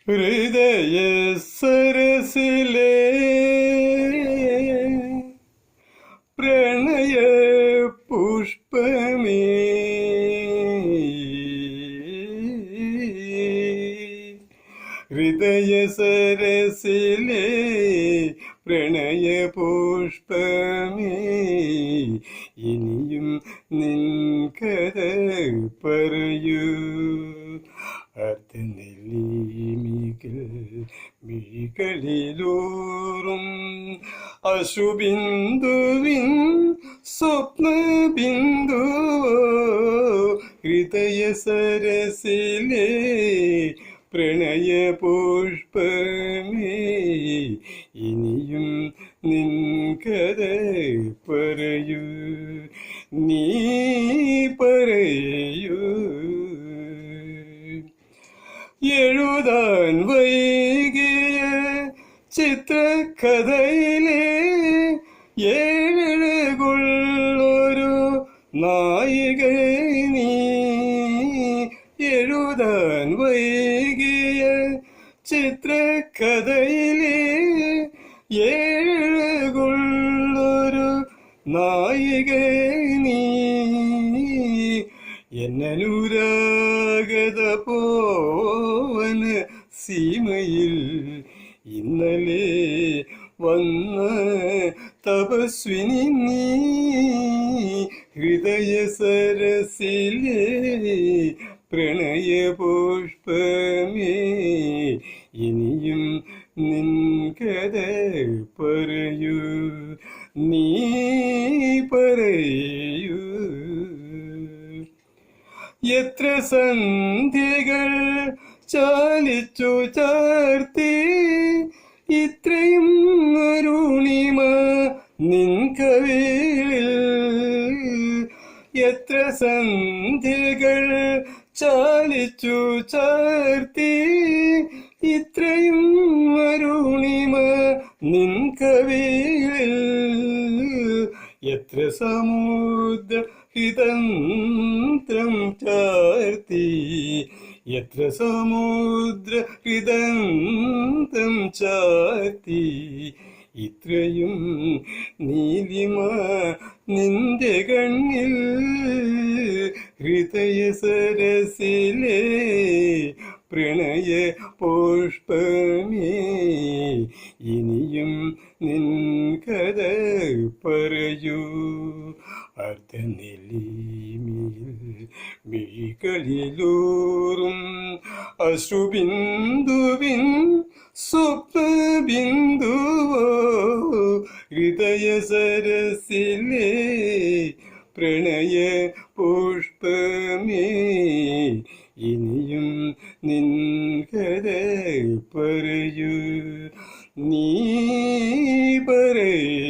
ഹൃദയ സരസിലേ പ്രണയ പുഷ്പമേ ഹൃദയ സരസിലേ പ്രണയ പുഷ്പമേ ഇനിയും നിൻ കഥ പറയൂ അർദ്ധനെല്ലിമികൾ മിഴികളിലൂറും അശുബിന്ദുവിൻ സ്വപ്നബിന്ദു ഹൃദയ സരസിലേ പ്രണയ പുഷ്പമേ ഇനിയും നിൻ കഥ പറയൂ നീ പറയൂ എഴുതാൻ വൈകിയ ചിത്രകഥയിലെ ഏഴകുള്ളൊരു നായിക നീ എഴുതാൻ വൈകിയ ചിത്രകഥയിലെ ഏഴകുള്ളൊരു നായിക നീ എന്നനുരാഗത പോവന സീമയിൽ ഇന്നലെ വന്ന തപസ്വിനി നീ ഹൃദയ സരസിലേ പ്രണയ പുഷ്പമേ ഇനിയും നിൻ കഥ പറയൂ നീ പറയൂ എത്ര സന്ധ്യകൾ ചാലിച്ചു ചാർത്തി ഇത്രയും അരുണിമ നിൻ കവിളിൽ എത്ര സന്ധ്യകൾ ചാലിച്ചു ചാർത്തി ഇത്രയും അരുണിമ നിൻ കവിളിൽ എത്ര സമുദ്ര ഹൃദന്ത്രം ചാർത്തി എത്ര സമുദ്ര ഹൃദന്ത്രം ചാർത്തി ഇത്രയും നീലിമ നിന്റെ കണ്ണിൽ ഹൃദയ സരസിലേ പ്രണയ പുഷ്പമേ ഇനിയും നിൻ കഥ പറയൂ അർദ്ധനെല്ലിമിയിൽ മിഴികളിലൂറും അശ്രുബിന്ദുവിൻ സ്വപ്നബിന്ദു ഹൃദയ സരസിലേ പ്രണയ പുഷ്പമേ ഇനിയും നിൻ കഥ പറയൂ നീ പറയൂ.